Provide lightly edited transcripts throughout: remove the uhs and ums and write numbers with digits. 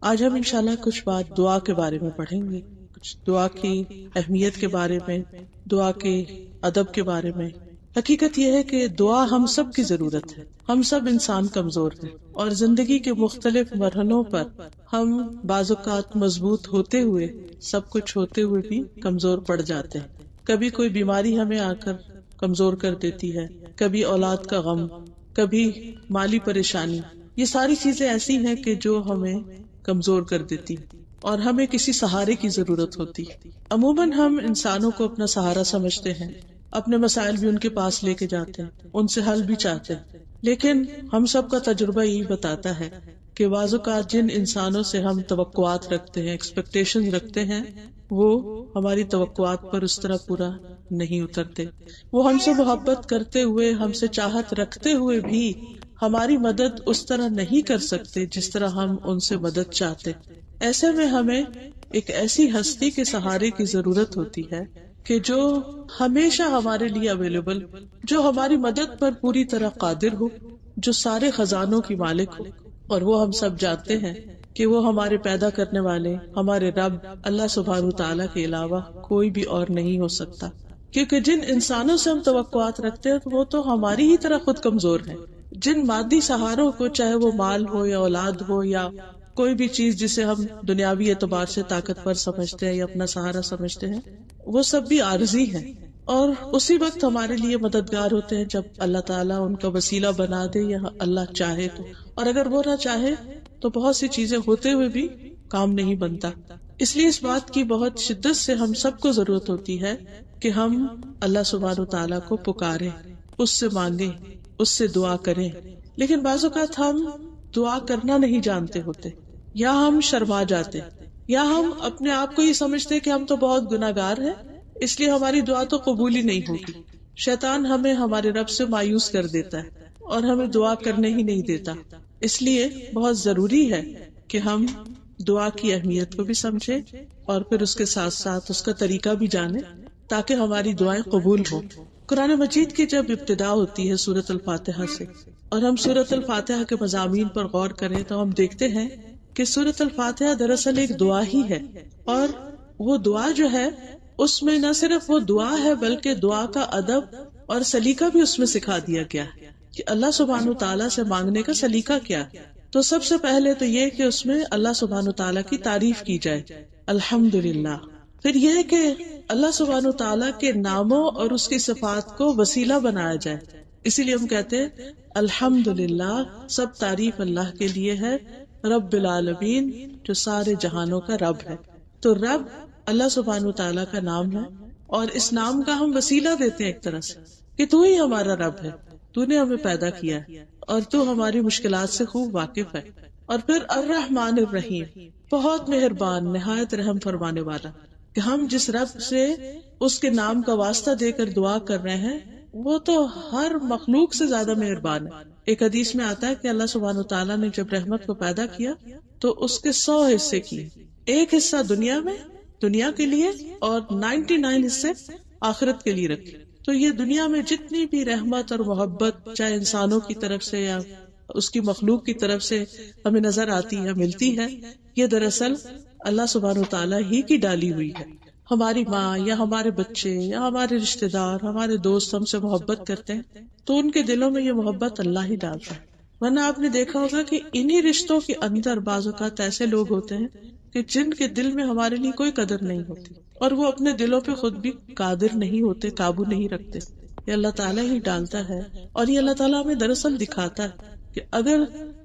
آج ہم انشاءاللہ کچھ بات دعا کے بارے میں پڑھیں گے، کچھ دعا کی اہمیت کے بارے میں، دعا کے ادب کے بارے میں۔ حقیقت یہ ہے کہ دعا ہم سب کی ضرورت ہے۔ ہم سب انسان کمزور ہیں اور زندگی کے مختلف مرحلوں پر ہم بعض اوقات مضبوط ہوتے ہوئے، سب کچھ ہوتے ہوئے بھی کمزور پڑ جاتے ہیں۔ کبھی کوئی بیماری ہمیں آ کر کمزور کر دیتی ہے، کبھی اولاد کا غم، کبھی مالی پریشانی۔ یہ ساری چیزیں ایسی ہیں کہ جو ہمیں کمزور کر دیتی اور ہمیں کسی سہارے کی ضرورت ہوتی۔ عموماً ہم انسانوں کو اپنا سہارا سمجھتے ہیں، اپنے مسائل بھی ان کے پاس لے کے جاتے ہیں، ان سے حل بھی چاہتے ہیں، لیکن ہم سب کا تجربہ یہی بتاتا ہے کہ بعض اوقات جن انسانوں سے ہم توقعات رکھتے ہیں، ایکسپیکٹیشن رکھتے ہیں، وہ ہماری توقعات پر اس طرح پورا نہیں اترتے۔ وہ ہم سے محبت کرتے ہوئے، ہم سے چاہت رکھتے ہوئے بھی ہماری مدد اس طرح نہیں کر سکتے جس طرح ہم ان سے مدد چاہتے۔ ایسے میں ہمیں ایک ایسی ہستی کے سہارے کی ضرورت ہوتی ہے کہ جو ہمیشہ ہمارے لیے اویلیبل، جو ہماری مدد پر پوری طرح قادر ہو، جو سارے خزانوں کی مالک ہو۔ اور وہ ہم سب جانتے ہیں کہ وہ ہمارے پیدا کرنے والے، ہمارے رب اللہ سبحانہ وتعالی کے علاوہ کوئی بھی اور نہیں ہو سکتا، کیونکہ جن انسانوں سے ہم توقعات رکھتے ہیں وہ تو ہماری ہی طرح خود کمزور ہیں۔ جن مادی سہاروں کو، چاہے وہ مال ہو یا اولاد ہو یا کوئی بھی چیز جسے ہم دنیاوی اعتبار سے طاقتور سمجھتے ہیں یا اپنا سہارا سمجھتے ہیں، وہ سب بھی عارضی ہیں، اور اسی وقت ہمارے لیے مددگار ہوتے ہیں جب اللہ تعالیٰ ان کا وسیلہ بنا دے یا اللہ چاہے تو۔ اور اگر وہ نہ چاہے تو بہت سی چیزیں ہوتے ہوئے بھی کام نہیں بنتا۔ اس لیے اس بات کی بہت شدت سے ہم سب کو ضرورت ہوتی ہے کہ ہم اللہ سبحانہ وتعالیٰ کو پکاریں، اس سے مانگیں، اس سے دعا کریں۔ لیکن بعض اوقات ہم دعا کرنا نہیں جانتے ہوتے، یا ہم شرما جاتے، یا ہم اپنے آپ کو یہ سمجھتے کہ ہم تو بہت گناہگار ہیں، اس لیے ہماری دعا تو قبول ہی نہیں ہوگی۔ شیطان ہمیں ہمارے رب سے مایوس کر دیتا ہے اور ہمیں دعا کرنے ہی نہیں دیتا۔ اس لیے بہت ضروری ہے کہ ہم دعا کی اہمیت کو بھی سمجھیں اور پھر اس کے ساتھ ساتھ اس کا طریقہ بھی جانیں تاکہ ہماری دعائیں قبول ہوں۔ قرآن مجید کی جب ابتدا ہوتی ہے سورۃ الفاتحہ سے، اور ہم سورۃ الفاتحہ کے مضامین پر غور کریں تو ہم دیکھتے ہیں کہ سورۃ الفاتحہ دراصل ایک دعا ہی ہے، اور وہ دعا جو ہے اس میں نہ صرف وہ دعا ہے بلکہ دعا کا ادب اور سلیقہ بھی اس میں سکھا دیا گیا ہے کہ اللہ سبحانہ تعالیٰ سے مانگنے کا سلیقہ کیا ہے۔ تو سب سے پہلے تو یہ کہ اس میں اللہ سبحانہ تعالیٰ کی تعریف کی جائے، الحمدللہ۔ پھر یہ ہے کہ اللہ سبحانہ تعالیٰ کے ناموں اور اس کی صفات کو وسیلہ بنایا جائے۔ اسی لیے ہم کہتے ہیں الحمدللہ، سب تعریف اللہ کے لیے ہے، رب العالمین، جو سارے جہانوں کا رب ہے۔ تو رب اللہ سبحانہ تعالیٰ کا نام ہے، اور اس نام کا ہم وسیلہ دیتے ہیں ایک طرح سے کہ تو ہی ہمارا رب ہے، تو نے ہمیں پیدا کیا ہے اور تو ہماری مشکلات سے خوب واقف ہے۔ اور پھر الرحمن الرحیم، بہت مہربان، نہایت رحم فرمانے والا، کہ ہم جس رب سے اس کے نام کا واسطہ دے کر دعا کر رہے ہیں وہ تو ہر مخلوق سے زیادہ مہربان ہے۔ ایک حدیث میں آتا ہے کہ اللہ سبحانہ تعالیٰ نے جب رحمت کو پیدا کیا تو اس کے 100 حصے کیے، ایک حصہ دنیا کے لیے اور 99 حصے آخرت کے لیے رکھے۔ تو یہ دنیا میں جتنی بھی رحمت اور محبت، چاہے انسانوں کی طرف سے یا اس کی مخلوق کی طرف سے ہمیں نظر آتی ہے، ملتی ہے، یہ دراصل اللہ سبحانہ تعالیٰ ہی کی ڈالی ہوئی ہے۔ ہماری ماں یا ہمارے بچے یا ہمارے رشتہ دار، ہمارے دوست ہم سے محبت کرتے ہیں تو ان کے دلوں میں یہ محبت اللہ ہی ڈالتا ہے۔ ورنہ آپ نے دیکھا ہوگا کہ انہی رشتوں کے اندر بعض اوقات ایسے لوگ ہوتے ہیں کہ جن کے دل میں ہمارے لیے کوئی قدر نہیں ہوتی، اور وہ اپنے دلوں پہ خود بھی قادر نہیں ہوتے، قابو نہیں رکھتے۔ یہ اللہ تعالیٰ ہی ڈالتا ہے، اور یہ اللہ تعالیٰ ہمیں دراصل دکھاتا ہے کہ اگر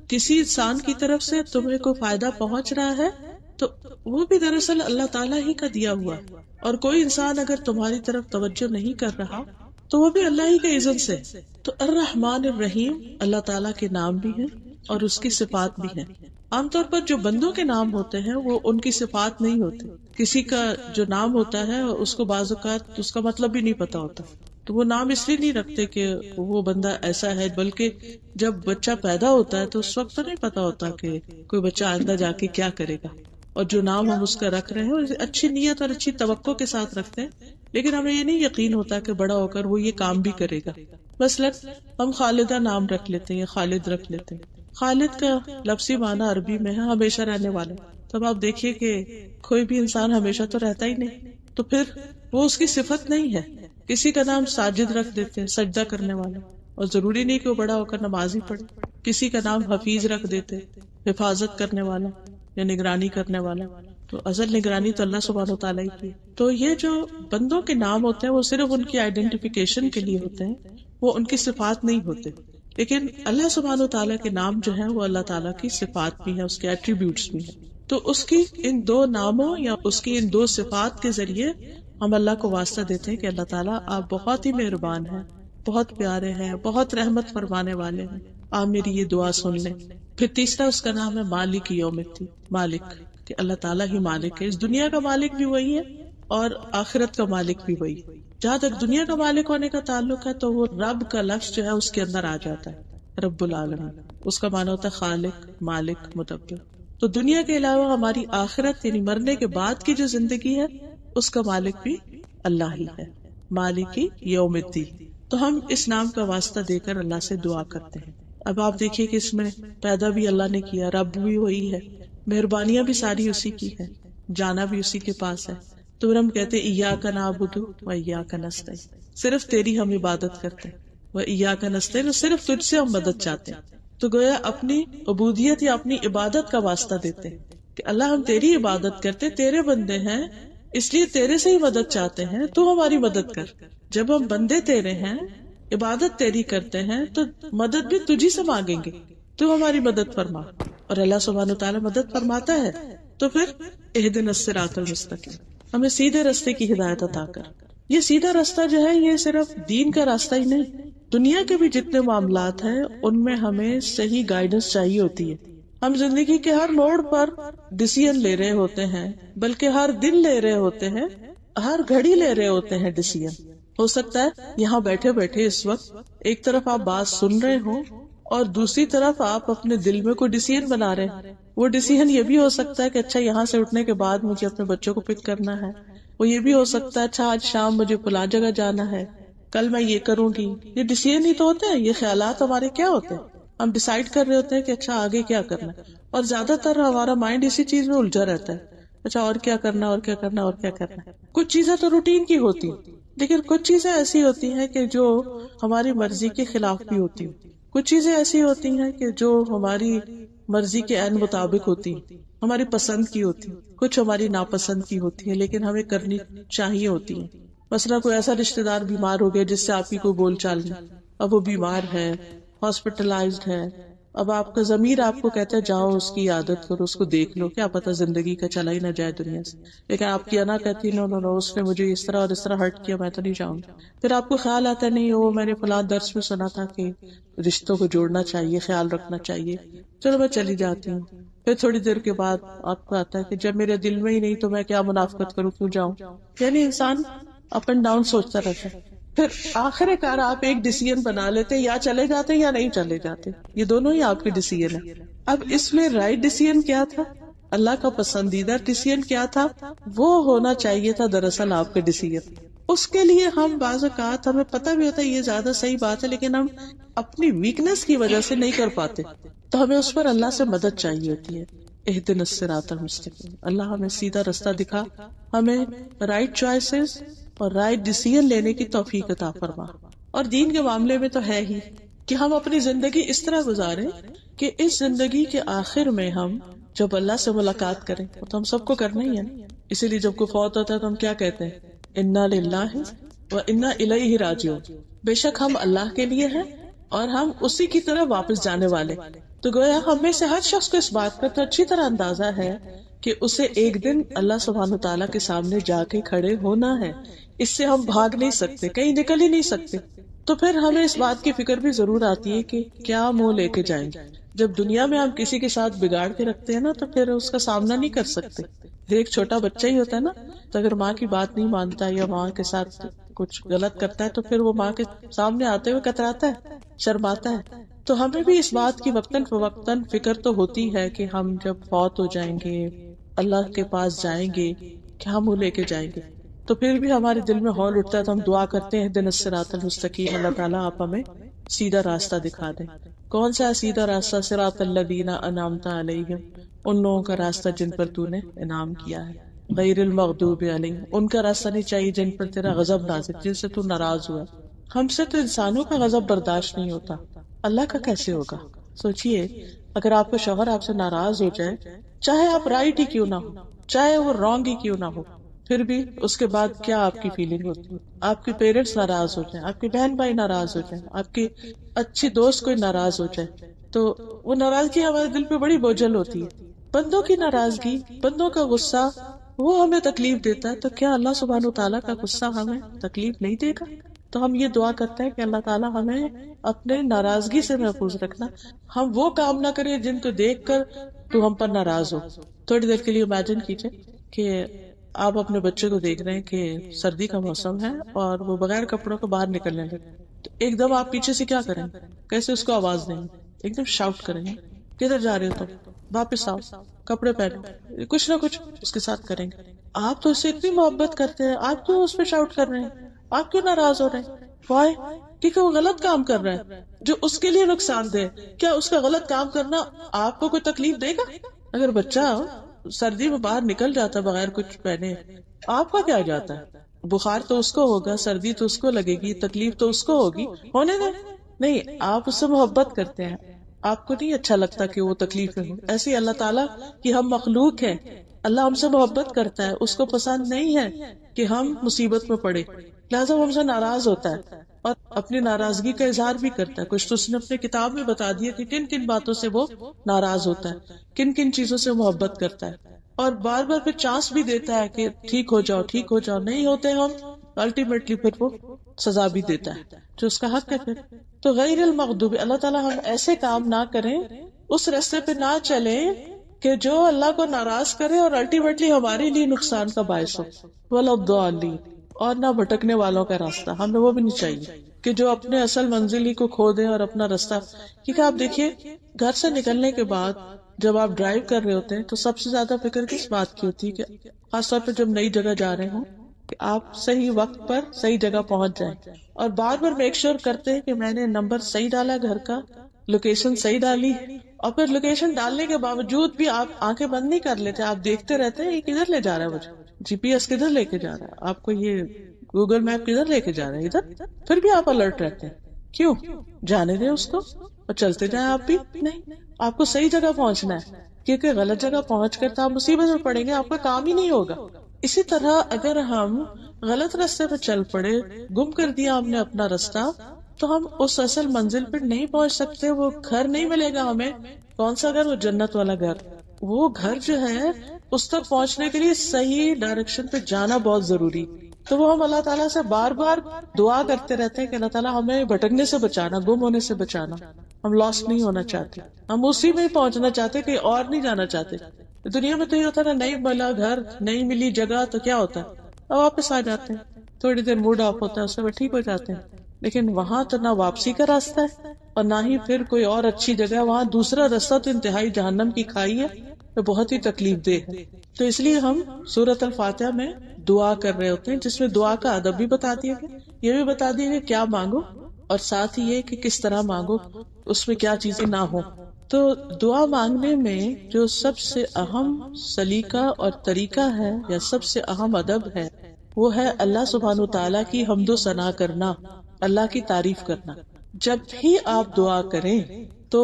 کسی انسان کی طرف سے تمہیں کوئی فائدہ پہنچ رہا ہے تو وہ بھی دراصل اللہ تعالیٰ ہی کا دیا ہوا، اور کوئی انسان اگر تمہاری طرف توجہ نہیں کر رہا تو وہ بھی اللہ ہی کے اذن سے۔ تو الرحمن الرحیم اللہ تعالیٰ کے نام بھی ہیں اور اس کی صفات بھی ہیں۔ عام طور پر جو بندوں کے نام ہوتے ہیں وہ ان کی صفات نہیں ہوتے۔ کسی کا جو نام ہوتا ہے اس کو بعض اوقات اس کا مطلب بھی نہیں پتا ہوتا، تو وہ نام اس لیے نہیں رکھتے کہ وہ بندہ ایسا ہے، بلکہ جب بچہ پیدا ہوتا ہے تو اس وقت تو نہیں پتا ہوتا کہ کوئی بچہ آئندہ جا کے کیا کرے گا، اور جو نام ہم اس کا رکھ رہے ہیں اسے اچھی نیت اور اچھی توقع کے ساتھ رکھتے ہیں، لیکن ہمیں یہ نہیں یقین ہوتا کہ بڑا ہو کر وہ یہ کام بھی کرے گا۔ مثلا ہم خالدہ نام رکھ لیتے ہیں یا خالد رکھ لیتے ہیں، خالد کا لفظی معنی عربی میں ہے ہمیشہ رہنے والا. تب آپ دیکھیے کہ کوئی بھی انسان ہمیشہ تو رہتا ہی نہیں، تو پھر وہ اس کی صفت نہیں ہے. کسی کا نام ساجد رکھ دیتے ہیں، سجدہ کرنے والا، اور ضروری نہیں کہ وہ بڑا ہو کر نماز ہی پڑھے. کسی کا نام حفیظ رکھ دیتے، حفاظت کرنے والا یا نگرانی کرنے والا. تو اصل نگرانی تو اللہ سبحانہ و تعالیٰ کی. تو یہ جو بندوں کے نام ہوتے ہیں وہ صرف ان کی آئیڈینٹیفیکیشن کے لیے ہوتے ہیں، وہ ان کی صفات نہیں ہوتے. لیکن اللہ سبحانہ و تعالیٰ کے نام جو ہیں وہ اللہ تعالیٰ کی صفات بھی ہیں، اس کے ایٹریبیوٹس بھی ہیں. تو اس کی ان دو ناموں یا اس کی ان دو صفات کے ذریعے ہم اللہ کو واسطہ دیتے ہیں کہ اللہ تعالیٰ آپ بہت ہی مہربان ہیں، بہت پیارے ہیں، بہت رحمت فرمانے والے ہیں، آپ میری یہ دعا سن لیں. پھر تیسرا اس کا نام ہے مالک یوم الدین، مالک، کہ اللہ تعالیٰ ہی مالک ہے. اس دنیا کا مالک بھی وہی ہے اور آخرت کا مالک بھی وہی. جہاں تک دنیا کا مالک ہونے کا تعلق ہے تو وہ رب کا لفظ جو ہے اس کے اندر آ جاتا ہے، رب العالمین. اس کا معنی ہوتا ہے خالق، مالک، مدبر. تو دنیا کے علاوہ ہماری آخرت یعنی مرنے کے بعد کی جو زندگی ہے اس کا مالک بھی اللہ ہی ہے، مالک یوم الدین. تو ہم اس نام کا واسطہ دے کر اللہ سے دعا کرتے ہیں. اب آپ دیکھیے کہ اس میں پیدا بھی اللہ نے کیا، رب بھی وہی ہے، مہربانیاں بھی ساری اسی کی ہے، جانا بھی اسی کے پاس ہے. تو پھر ہم کہتے ہیں ایاک نعبد و ایاک نستعین، صرف تیری ہم عبادت کرتے ہیں، و ایاک نستعین، صرف تجھ سے ہم مدد چاہتے ہیں. تو گویا اپنی عبودیت یا اپنی عبادت کا واسطہ دیتے ہیں کہ اللہ ہم تیری عبادت کرتے، تیرے بندے ہیں، اس لیے تیرے سے ہی مدد چاہتے ہیں، تو ہماری مدد کر. جب ہم بندے تیرے ہیں، عبادت تیری کرتے ہیں، تو مدد بھی تجھی سے مانگیں گے، تو ہماری مدد فرما. اور اللہ سبحانہ و تعالیٰ مدد فرماتا ہے. تو پھر اہدنا الصراط المستقیم، ہمیں سیدھے راستے کی ہدایت عطا کر. یہ سیدھا راستہ جو ہے یہ صرف دین کا راستہ ہی نہیں، دنیا کے بھی جتنے معاملات ہیں ان میں ہمیں صحیح گائیڈنس چاہیے ہوتی ہے. ہم زندگی کے ہر موڑ پر ڈیسیژن لے رہے ہوتے ہیں، بلکہ ہر دن لے رہے ہوتے ہیں، ہر گھڑی لے رہے ہوتے ہیں ڈیسیژن. ہو سکتا ہے یہاں بیٹھے بیٹھے اس وقت ایک طرف آپ بات سن رہے ہوں اور دوسری طرف آپ اپنے دل میں کوئی ڈیسیژن بنا رہے ہیں. وہ ڈیسیژن یہ بھی ہو سکتا ہے کہ اچھا یہاں سے اٹھنے کے بعد مجھے اپنے بچوں کو پک کرنا ہے. وہ یہ بھی ہو سکتا ہے اچھا آج شام مجھے فلاں جگہ جانا ہے، کل میں یہ کروں گی. یہ ڈیسیژن ہی تو ہوتے ہیں، یہ خیالات ہمارے کیا ہوتے ہیں. ہم ڈیسائیڈ کر رہے ہوتے ہیں کہ اچھا آگے کیا کرنا ہے، اور زیادہ تر ہمارا مائنڈ اسی چیز میں الجھا رہتا ہے. اچھا اور کیا کرنا، اور کیا کرنا، اور کیا کرنا. کچھ چیزیں تو روٹین کی ہوتی ہیں، لیکن کچھ چیزیں ایسی ہوتی ہیں کہ جو ہماری مرضی کے خلاف بھی ہوتی ہیں. کچھ چیزیں ایسی ہوتی ہیں کہ جو ہماری مرضی کے عین مطابق ہوتی ہیں، ہماری پسند کی ہوتی ہیں. کچھ ہماری ناپسند کی ہوتی ہیں لیکن ہمیں کرنی چاہیے ہوتی ہیں. مثلا کوئی ایسا رشتہ دار بیمار ہو گیا جس سے آپ کی کوئی بول چال نہیں، اب وہ بیمار ہے، ہاسپٹلائزڈ ہے. اب آپ کا ضمیر آپ کو کہتا ہے جاؤ اس کی عادت کرو، اس کو دیکھ لو، کیا پتہ زندگی کا چلا ہی نہ جائے دنیا سے. لیکن آپ کی انا کہتی نو نو نو، اس نے مجھے اس طرح اور اس طرح ہرٹ کیا، میں تو نہیں جاؤں. پھر آپ کو خیال آتا ہے نہیں وہ میں نے فلاں درس میں سنا تھا کہ رشتوں کو جوڑنا چاہیے، خیال رکھنا چاہیے، چلو میں چلی جاتی ہوں. پھر تھوڑی دیر کے بعد آپ کو آتا ہے کہ جب میرے دل میں ہی نہیں تو میں کیا منافقت کروں، کیوں جاؤں. یعنی انسان اپ اینڈ ڈاؤن سوچتا رہتا ہے. پھر آخر کار آپ ایک ڈیسیژن بنا لیتے، یا چلے جاتے یا نہیں چلے جاتے. یہ دونوں ہی آپ کے ڈیسیژن ہیں. اب اس میں رائٹ ڈیسیژن کیا تھا، اللہ کا پسندیدہ ڈیسیژن کیا تھا، وہ ہونا چاہیے تھا دراصل آپ کے ڈیسیژن. اس کے لیے ہم بعض اوقات ہمیں پتہ بھی ہوتا ہے یہ زیادہ صحیح بات ہے، لیکن ہم اپنی ویکنس کی وجہ سے نہیں کر پاتے، تو ہمیں اس پر اللہ سے مدد چاہیے ہوتی ہے. اہدنا الصراط المستقیم، اللہ ہمیں سیدھا راستہ دکھا، ہمیں رائٹ چوائسز اور رائٹ ڈیسیژن لینے کی توفیق عطا فرما. اور دین کے معاملے میں تو ہے ہی کہ ہم اپنی زندگی اس طرح گزاریں کہ اس زندگی کے آخر میں ہم جب اللہ سے ملاقات کریں، تو ہم سب کو کرنا ہی ہے. اسی لیے جب کوئی فوت ہوتا ہے تو ہم کیا کہتے ہیں، انا للہ و انا الیہ راجعون، بے شک ہم اللہ کے لیے ہیں اور ہم اسی کی طرف واپس جانے والے. تو گویا ہم میں سے ہر شخص کو اس بات کا تو اچھی طرح اندازہ ہے کہ اسے ایک دن اللہ سبحانہ تعالیٰ کے سامنے جا کے کھڑے ہونا ہے. اس سے ہم بھاگ نہیں سکتے، کہیں نکل ہی نہیں سکتے. تو پھر ہمیں اس بات کی فکر بھی ضرور آتی ہے کہ کیا منہ لے کے جائیں گے. جب دنیا میں ہم کسی کے ساتھ بگاڑ کے رکھتے ہیں نا تو پھر اس کا سامنا نہیں کر سکتے. ایک چھوٹا بچہ ہی ہوتا ہے نا، تو اگر ماں کی بات نہیں مانتا یا ماں کے ساتھ کچھ غلط کرتا ہے تو پھر وہ ماں کے سامنے آتے ہوئے کتراتا ہے، شرماتا ہے. تو ہمیں بھی اس بات کی وقتاً فوقتاً فکر تو ہوتی ہے کہ ہم جب فوت ہو جائیں گے، اللہ کے پاس جائیں گے، کیا منہ لے کے جائیں گے. تو پھر بھی ہمارے دل میں ہول اٹھتا ہے تو ہم دعا کرتے ہیں اہدنا الصراط المستقیم، اللہ تعالیٰ آپ ہمیں سیدھا راستہ دکھا دیں. کون سا سیدھا راستہ؟ صراط الذین انعمت علیہم، ان لوگوں کا راستہ جن پر تو نے انعام کیا ہے. غیر المغضوب علیہم، ان کا راستہ نہیں چاہیے جن پر تیرا غضب نازل، جن سے تو ناراض ہوا. ہم سے تو انسانوں کا غضب برداشت نہیں ہوتا، اللہ کا کیسے ہوگا؟ سوچئے اگر آپ کا شوہر آپ سے ناراض ہو جائے، چاہے آپ رائٹ ہی کیوں نہ ہو، چاہے وہ رانگ ہی کیوں نہ ہو، پھر بھی اس کے بعد کیا آپ کی فیلنگ ہوتی ہے؟ آپ کے پیرنٹس ناراض ہو جائیں، آپ کے بہن بھائی ناراض ہو جائیں، آپ کی اچھی دوست کوئی ناراض ہو جائے، تو وہ ناراضگی ہمارے دل پہ بڑی بوجھل ہوتی ہے. بندوں کی ناراضگی، بندوں کا غصہ وہ ہمیں تکلیف دیتا ہے، تو کیا اللہ سبحانہ وتعالیٰ کا غصہ ہمیں تکلیف نہیں دے گا؟ تو ہم یہ دعا کرتے ہیں کہ اللہ تعالیٰ ہمیں اپنے ناراضگی سے محفوظ رکھنا، ہم وہ کام نہ کریں جن کو دیکھ کر تو ہم پر ناراض ہو. تھوڑی دیر کے لیے امیجن کیجئے کہ آپ اپنے بچے کو دیکھ رہے ہیں کہ سردی کا موسم ہے اور وہ بغیر کپڑوں کو باہر نکلنے لگے، تو ایک دم آپ پیچھے سے کیا کریں گے؟ کیسے اس کو آواز دیں گے؟ ایک دم شاؤٹ کریں گے، کدھر جا رہے ہو تم، واپس آؤ، کپڑے پہنو، کچھ نہ کچھ اس کے ساتھ کریں گے. آپ تو اس سے اتنی محبت کرتے ہیں، آپ کیوں اس پہ شاؤٹ کر رہے ہیں؟ آپ کیوں ناراض ہو رہے ہیں؟ وائی؟ کیونکہ وہ غلط کام کر رہا ہے جو اس کے لیے نقصان دہ. کیا اس کا غلط کام کرنا آپ کو کوئی تکلیف دے گا؟ اگر بچہ سردی میں باہر نکل جاتا بغیر کچھ پہنے، آپ کا کیا جاتا ہے؟ بخار تو اس کو ہوگا، سردی تو اس کو لگے گی، تکلیف تو اس کو ہوگی، ہونے دیں. نہیں، آپ اس سے محبت کرتے ہیں، آپ کو نہیں اچھا لگتا کہ وہ تکلیف میں ہو. ایسے ہی اللہ تعالیٰ کی ہم مخلوق ہیں، اللہ ہم سے محبت کرتا ہے، اس کو پسند نہیں ہے کہ ہم مصیبت میں پڑے، لہٰذا وہ ہم سے ناراض ہوتا ہے اور اپنی ناراضگی کا اظہار بھی کرتا ہے. کچھ تو اس نے اپنے کتاب میں بتا دیا کہ کن کن باتوں سے وہ ناراض ہوتا ہے، کن کن چیزوں سے محبت کرتا ہے، اور بار بار پھر چانس بھی دیتا ہے کہ ٹھیک ہو جاؤ، ٹھیک ہو جاؤ. نہیں ہوتے ہم، الٹیمیٹلی پھر وہ سزا بھی دیتا ہے جو اس کا حق ہے. پھر تو غیر المغضوب، اللہ تعالیٰ ہم ایسے کام نہ کریں، اس راستے پہ نہ چلیں کہ جو اللہ کو ناراض کرے اور الٹیمیٹلی ہمارے لیے نقصان کا باعث ہو. ولا الضالین، اور نہ بھٹکنے والوں کا راستہ، ہمیں وہ بھی نہیں چاہیے کہ جو اپنے اصل منزل ہی کو کھو دیں اور اپنا راستہ. کیونکہ آپ دیکھیے گھر سے نکلنے کے بعد جب آپ ڈرائیو کر رہے ہوتے ہیں تو سب سے زیادہ فکر کس بات کی ہوتی ہے؟ کہ خاص طور پہ جب نئی جگہ جا رہے ہوں کہ آپ صحیح وقت پر صحیح جگہ پہنچ جائیں، اور بار بار میک شور کرتے ہیں کہ میں نے نمبر صحیح ڈالا، گھر کا لوکیشن صحیح ڈالی. اور پھر لوکیشن ڈالنے کے باوجود بھی آپ آنکھیں بند نہیں کر لیتے، آپ دیکھتے رہتے ہیں یہ کدھر لے جا رہا ہے مجھے، جی پی ایس کدھر لے کے جا رہا ہے، آپ کو یہ گوگل میپ کدھر لے کے جا رہا ہے، ادھر. پھر بھی آپ الرٹ رہتے ہیں. کیوں؟ جانے دیں اس کو اور چلتے جائیں. آپ بھی نہیں، آپ کو صحیح جگہ پہنچنا ہے، کیونکہ غلط جگہ پہنچ کر تو آپ مصیبت میں پڑیں گے، آپ کا کام ہی نہیں ہوگا. اسی طرح اگر ہم غلط راستے پہ چل پڑے، گم کر دیا ہم نے اپنا راستہ، تو ہم اس اصل منزل پہ نہیں پہنچ سکتے. وہ گھر نہیں ملے گا ہمیں. کون سا گھر؟ وہ جنت والا گھر. وہ گھر جو ہے اس تک پہنچنے کے لیے صحیح ڈائریکشن پہ جانا بہت ضروری. تو وہ ہم اللہ تعالیٰ سے بار بار دعا کرتے رہتے ہیں کہ اللہ تعالیٰ ہمیں بھٹکنے سے بچانا، گم ہونے سے بچانا. ہم لاسٹ نہیں ہونا چاہتے، ہم اسی میں ہی پہنچنا چاہتے کہ اور نہیں جانا چاہتے. دنیا میں تو یہ ہوتا ہے نا، نہیں ملا گھر، نہیں ملی جگہ تو کیا ہوتا ہے، اب واپس آ جاتے ہیں، تھوڑی دیر موڈ آف ہوتا ہے، اس سے ٹھیک ہو جاتے ہیں. لیکن وہاں تو نہ واپسی کا راستہ ہے اور نہ ہی پھر کوئی اور اچھی جگہ. وہاں دوسرا راستہ تو انتہائی جہنم کی کھائی ہے، تو بہت ہی تکلیف دہ ہے. تو اس لیے ہم سورۃ الفاتحہ میں دعا کر رہے ہوتے ہیں، جس میں دعا کا ادب بھی بتا دیا گیا، یہ بھی بتا دیا گیا کیا مانگو، اور ساتھ ہی یہ کہ کس طرح مانگو، اس میں کیا چیزیں نہ ہو. تو دعا مانگنے میں جو سب سے اہم سلیقہ اور طریقہ ہے یا سب سے اہم ادب ہے، وہ ہے اللہ سبحانہ تعالیٰ کی حمد و ثنا کرنا، اللہ کی تعریف کرنا. جب بھی آپ دعا کریں تو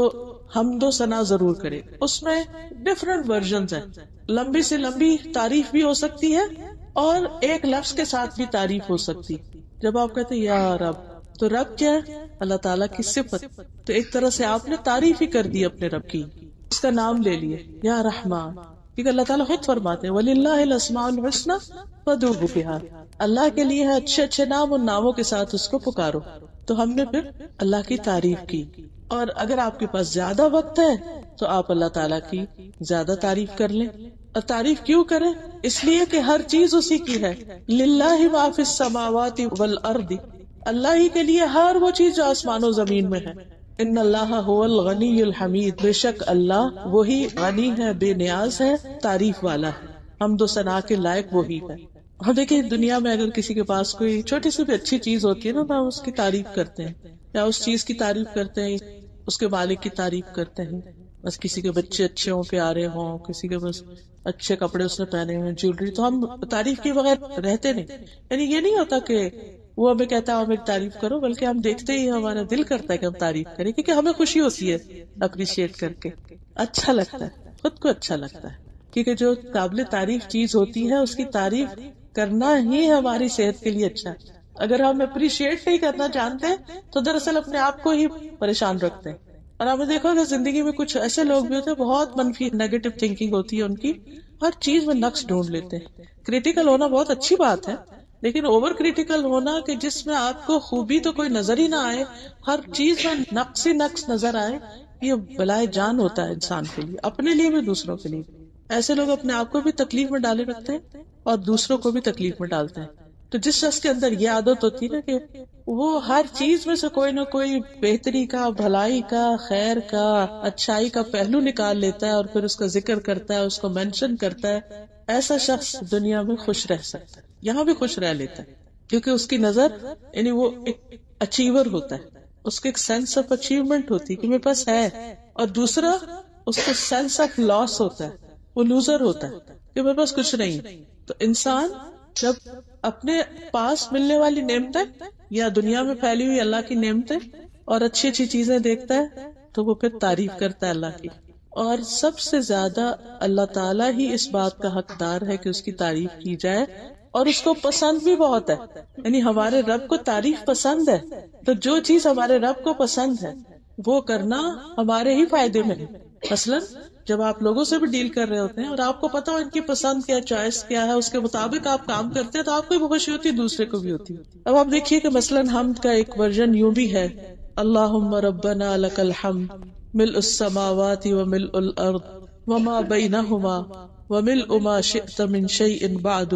حمد و ثنا ضرور کریں. اس میں ڈفرنٹ ورژنز ہیں، لمبی سے لمبی تعریف بھی ہو سکتی ہے اور ایک لفظ کے ساتھ بھی تعریف ہو سکتی. جب آپ کہتے ہیں یا رب، تو رب کیا ہے؟ اللہ تعالیٰ کی صفت. تو ایک طرح سے آپ نے تعریف ہی کر دی اپنے رب کی، اس کا نام لے لیے یا رحمان، کیونکہ اللہ تعالیٰ خود فرماتے ہیں وَلِلَّهِ الْأَسْمَاءُ الْحُسْنَى فَادْعُوهُ بِهَا، اللہ کے لیے ہے اچھے اچھے نام، ان ناموں کے ساتھ اس کو پکارو. تو ہم نے پھر اللہ کی تعریف کی. اور اگر آپ کے پاس زیادہ وقت ہے تو آپ اللہ تعالیٰ کی زیادہ تعریف کر لیں. اور تعریف کیوں کریں؟ اس لیے کہ ہر چیز اسی کی ہے. للہ ما فی السماوات والارض، اللہ ہی کے لیے ہر وہ چیز جو آسمان و زمین میں ہے. ان اللہ هو الغنی الحمید، بے شک اللہ وہی غنی ہے، بے نیاز ہے، تعریف والا ہے، حمد و ثنا کے لائق وہی ہے. ہم دیکھیں دنیا میں اگر کسی کے پاس کوئی چھوٹی سی بھی اچھی چیز ہوتی ہے نا، تو ہم اس کی تعریف کرتے ہیں. یا اس چیز کی تعریف کرتے ہیں، اس کے مالک کی تعریف کرتے ہیں. بس کسی کے بچے اچھے ہوں، پیارے ہوں، کسی کے بس اچھے کپڑے اس نے پہنے ہوئے، جیولری، تو ہم تعریف کے بغیر رہتے نہیں. یعنی یہ نہیں ہوتا کہ وہ ہمیں کہتا ہے ہمیں تعریف کرو، بلکہ ہم دیکھتے ہی ہمارا دل کرتا ہے کہ ہم تعریف کریں، کیونکہ ہمیں خوشی ہوتی ہے اپریشیٹ کر کے، اچھا لگتا ہے، خود کو اچھا لگتا ہے. کیونکہ جو قابل تعریف چیز ہوتی ہے اس کی تعریف کرنا ہی ہماری صحت کے لیے اچھا ہے. اگر ہم اپریشیٹ نہیں کرنا جانتے تو دراصل اپنے آپ کو ہی پریشان رکھتے ہیں. اور آپ نے دیکھا کہ زندگی میں کچھ ایسے لوگ بھی ہوتے ہیں بہت منفی نیگیٹو تھنکنگ ہوتی ہے ان کی، ہر چیز میں نقص ڈھونڈ لیتے ہیں. کریٹیکل ہونا بہت اچھی بات ہے، لیکن اوور کریٹیکل ہونا کہ جس میں آپ کو خوبی تو کوئی نظر ہی نہ آئے، ہر چیز میں نقص ہی نقص نظر آئے، یہ بلائے جان ہوتا ہے انسان کے لیے، اپنے لیے بھی دوسروں کے لیے. ایسے لوگ اپنے آپ کو بھی تکلیف میں ڈالے رکھتے ہیں اور دوسروں کو بھی تکلیف میں ڈالتے ہیں. تو جس شخص کے اندر یہ عادت ہوتی ہے نا کہ وہ ہر چیز میں سے کوئی نہ کوئی بہتری کا، بھلائی کا، خیر کا، اچھائی کا پہلو نکال لیتا ہے اور پھر اس کا ذکر کرتا ہے، اس کو مینشن کرتا ہے، ایسا شخص دنیا میں خوش رہ سکتا ہے، یہاں بھی خوش رہ لیتا ہے. کیونکہ اس کی نظر، یعنی وہ ایک اچیور ہوتا ہے، اس کے ایک سینس آف اچیومنٹ ہوتی ہے کہ میرے پاس ہے. اور دوسرا اس کو سینس آف لاس ہوتا ہے، وہ لوزر ہوتا ہے کہ میرے پاس کچھ نہیں. تو انسان جب اپنے پاس ملنے والی نعمتیں یا دنیا میں پھیلی ہوئی اللہ کی نعمتیں اور اچھی اچھی چیزیں دیکھتا ہے تو وہ پھر تعریف کرتا ہے اللہ کی. اور سب سے زیادہ اللہ تعالیٰ ہی اس بات کا حقدار ہے کہ اس کی تعریف کی جائے، اور اس کو پسند بھی بہت ہے. یعنی ہمارے رب کو تعریف پسند ہے، تو جو چیز ہمارے رب کو پسند ہے وہ کرنا ہمارے ہی فائدے میں ہے. مثلاً جب آپ لوگوں سے بھی ڈیل کر رہے ہوتے ہیں اور آپ کو پتا ہو ان کی پسند کیا، چوائس کیا ہے، اس کے مطابق آپ کام کرتے ہیں تو آپ کو بھی خوشی ہوتی ہے، دوسرے کو بھی ہوتی ہے. اب آپ دیکھیے کہ مثلاً حمد کا ایک ورژن یوں بھی ہے: اللہم ربنا لک الحمد ملء السماوات وملء الارض وما بینہما وملء ما شئت من شیء بعد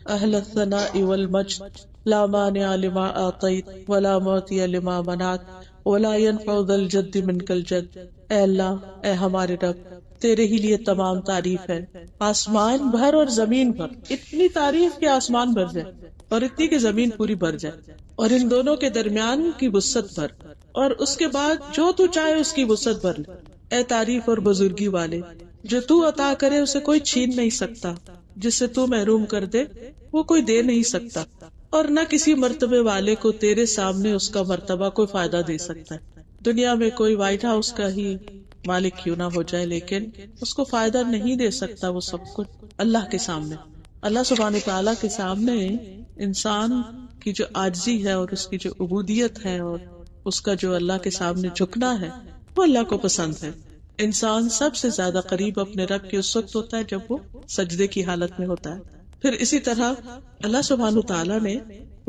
اہل الثناء والمجد لا مانع لما اعطیت ولا معطی لما منعت ولا ينفع ذا الجد منک الجد. اے اللہ، اے ہمارے رب، تیرے ہی لیے تمام تعریف ہے، آسمان بھر اور زمین بھر. اتنی تعریف کہ آسمان بھر جائے اور اتنی کہ زمین پوری بھر جائے، اور ان دونوں کے درمیان کی وسعت بھر، اور اس کے بعد جو تو چاہے اس کی وسعت بھر لے. اے تعریف اور بزرگی والے، جو تو عطا کرے اسے کوئی چھین نہیں سکتا، جس سے تو محروم کر دے وہ کوئی دے نہیں سکتا، اور نہ کسی مرتبے والے کو تیرے سامنے اس کا مرتبہ کوئی فائدہ دے سکتا ہے. دنیا میں کوئی وائٹ ہاؤس کا ہی مالک کیوں نہ ہو جائے، لیکن اس کو فائدہ نہیں دے سکتا وہ سب کچھ اللہ کے سامنے. اللہ سبحانہ تعالیٰ کے سامنے انسان کی جو عاجزی ہے اور اس کی جو عبودیت ہے اور اس کا جو اللہ کے سامنے جھکنا ہے وہ اللہ کو پسند ہے. انسان سب سے زیادہ قریب اپنے رب کے اس وقت ہوتا ہے جب وہ سجدے کی حالت میں ہوتا ہے. پھر اسی طرح اللہ سبحانہ تعالیٰ نے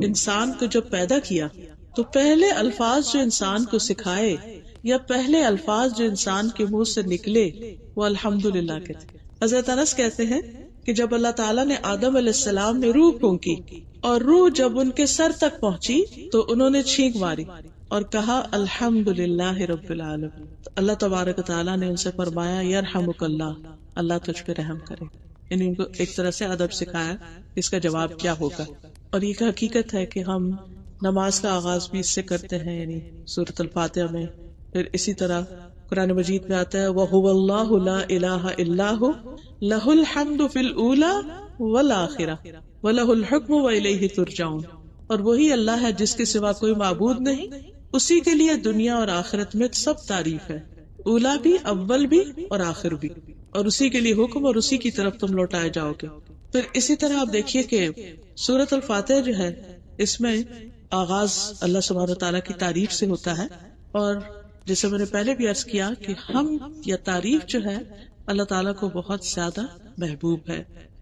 انسان کو جب پیدا کیا تو پہلے الفاظ جو انسان کو سکھائے یا پہلے الفاظ جو انسان کے منہ سے نکلے وہ الحمدللہ کے تھے. حضرت انس کہتے ہیں کہ جب اللہ تعالیٰ نے آدم علیہ السلام میں روح پھونکی اور روح جب ان کے سر تک پہنچی تو انہوں نے چھینک ماری اور کہا الحمدللہ رب العالمین. اللہ تبارک تعالیٰ نے ان سے فرمایا یرحمک اللہ، اللہ تجھ پہ رحم کرے. یعنی ان کو ایک طرح سے ادب سکھایا اس کا جواب کیا ہوگا. اور یہ حقیقت ہے کہ ہم نماز کا آغاز بھی اس سے کرتے ہیں، یعنی سورۃ الفاتحہ میں. پھر اسی طرح قرآن مجید میں آتا ہے وَهُوَ اللَّهُ لَا إِلَٰهَ إِلَّا هُوَ لَهُ الْحَمْدُ فِي الْأُولَىٰ وَالْآخِرَةِ وَلَهُ الْحُكْمُ وَإِلَيْهِ تُرْجَعُونَ. اور وہی اللہ ہے جس کے سوا کوئی معبود نہیں، اسی کے لیے دنیا اور آخرت میں سب تعریف ہے، اولا بھی، اول بھی اور آخر بھی، اور اسی کے لیے حکم اور اسی کی طرف تم لوٹائے جاؤ گے. پھر اسی طرح آپ دیکھیے کہ سورۃ الفاتحہ جو ہے اس میں آغاز اللہ سبحانہ تعالیٰ کی تعریف سے ہوتا ہے. اور جیسے میں نے پہلے بھی عرض کیا کہ ہم یا تعریف جو ہے اللہ تعالیٰ کو بہت زیادہ محبوب ہے.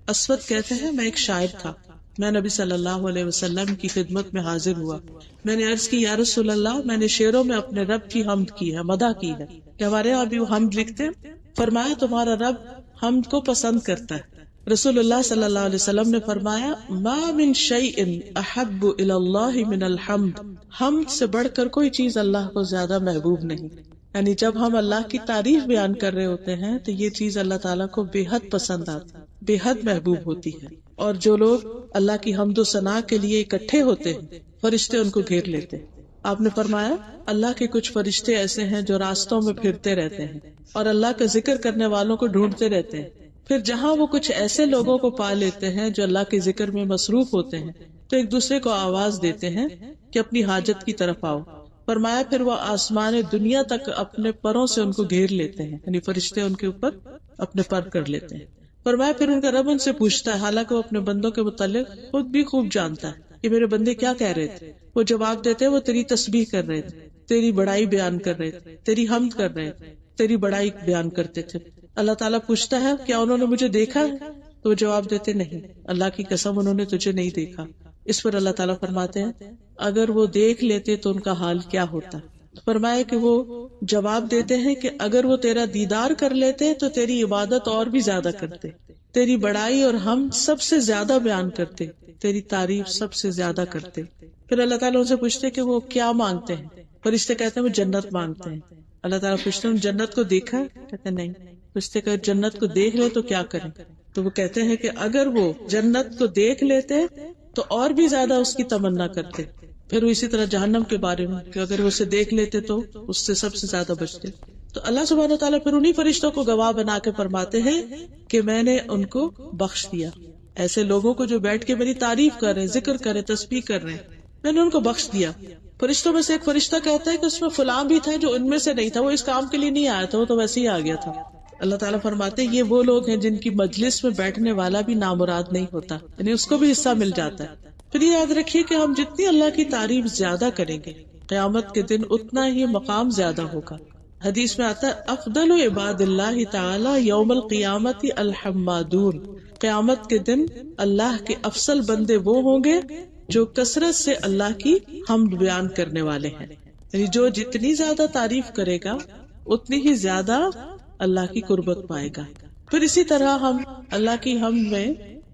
اسود کہتے ہیں میں ایک شاعر تھا، میں نبی صلی اللہ علیہ وسلم کی خدمت میں حاضر ہوا. میں نے عرض کی یا رسول اللہ، میں نے شعروں میں اپنے رب کی حمد کی ہے، مدح کی ہے. کہ ہمارے یہاں بھی وہ حمد لکھتے ہیں. فرمایا تمہارا رب حمد کو پسند کرتا ہے. رسول اللہ صلی اللہ علیہ وسلم نے فرمایا ما من شیء احب الی اللہ من الحمد. حمد سے بڑھ کر کوئی چیز اللہ کو زیادہ محبوب نہیں. یعنی جب ہم اللہ کی تعریف بیان کر رہے ہوتے ہیں تو یہ چیز اللہ تعالیٰ کو بے حد پسند آتی، بے حد محبوب ہوتی ہے. اور جو لوگ اللہ کی حمد و ثنا کے لیے اکٹھے ہوتے ہیں فرشتے ان کو گھیر لیتے. آپ نے فرمایا اللہ کے کچھ فرشتے ایسے ہیں جو راستوں میں پھرتے رہتے ہیں اور اللہ کا ذکر کرنے والوں کو ڈھونڈتے رہتے ہیں، پھر جہاں وہ کچھ ایسے لوگوں کو پا لیتے ہیں جو اللہ کے ذکر میں مصروف ہوتے ہیں تو ایک دوسرے کو آواز دیتے ہیں کہ اپنی حاجت کی طرف آؤ۔ فرمایا پھر وہ آسمان دنیا تک اپنے پروں سے ان کو گھیر لیتے ہیں، یعنی فرشتے ان کے اوپر اپنے پر کر لیتے ہیں۔ فرمایا پھر ان کا رب ان سے پوچھتا ہے، حالانکہ وہ اپنے بندوں کے متعلق خود بھی خوب جانتا ہے کہ میرے بندے کیا کہہ رہے تھے۔ وہ جواب دیتے ہیں وہ تیری تسبیح کر رہے تھے، تیری بڑائی بیان کر رہے تھے، تیری حمد کر رہے تھے، تیری بڑائی بیان کرتے تھے۔ اللہ تعالیٰ پوچھتا ہے کیا انہوں نے مجھے دیکھا ہے؟ تو وہ جواب دیتے نہیں، اللہ کی قسم انہوں نے تجھے نہیں دیکھا۔ اس پر اللہ تعالیٰ فرماتے ہیں اگر وہ دیکھ لیتے تو ان کا حال کیا ہوتا؟ فرمایا کہ وہ جواب دیتے ہیں کہ اگر وہ تیرا دیدار کر لیتے تو تیری عبادت اور بھی زیادہ کرتے، تیری بڑائی اور ہم سب سے زیادہ بیان کرتے، تیری تعریف سب سے زیادہ کرتے۔ پھر اللہ تعالیٰ ان سے پوچھتے کہ وہ کیا مانگتے ہیں؟ فرشتے کہتے ہیں وہ جنت مانگتے ہیں۔ اللہ تعالیٰ پوچھتے ہیں جنت کو دیکھا؟ کہتے ہیں نہیں۔ پوچھتے کہ جنت کو دیکھ لے تو کیا کریں؟ تو وہ کہتے ہیں کہ اگر وہ جنت کو دیکھ لیتے تو اور بھی زیادہ اس کی تمنا کرتے۔ پھر وہ اسی طرح جہنم کے بارے میں کہ اگر وہ اسے دیکھ لیتے تو اس سے سب سے زیادہ بچتے۔ تو اللہ سبحانہ و تعالیٰ پھر انہی فرشتوں کو گواہ بنا کے فرماتے ہیں کہ میں نے ان کو بخش دیا، ایسے لوگوں کو جو بیٹھ کے میری تعریف کر رہے ہیں، ذکر کر رہے ہیں، تسبیح کر رہے ہیں، میں نے ان کو بخش دیا۔ فرشتوں میں سے ایک فرشتہ کہتا ہے کہ اس میں فلاں بھی تھا جو ان میں سے نہیں تھا، وہ اس کام کے لیے نہیں آیا تھا، وہ تو ویسے ہی آ گیا تھا۔ اللہ تعالیٰ فرماتے ہیں یہ وہ لوگ ہیں جن کی مجلس میں بیٹھنے والا بھی نامراد نہیں ہوتا، یعنی اس کو بھی حصہ مل جاتا ہے۔ پھر یہ یاد رکھیے کہ ہم جتنی اللہ کی تعریف زیادہ کریں گے قیامت کے دن اتنا ہی مقام زیادہ ہوگا۔ حدیث میں آتا ہے افضل عباد اللہ تعالی یوم القیامت الحمادون، قیامت کے دن اللہ کے افضل بندے وہ ہوں گے جو کثرت سے اللہ کی حمد بیان کرنے والے ہیں، یعنی جو جتنی زیادہ تعریف کرے گا اتنی ہی زیادہ اللہ کی قربت پائے گا۔ پھر اسی طرح ہم اللہ کی حمد میں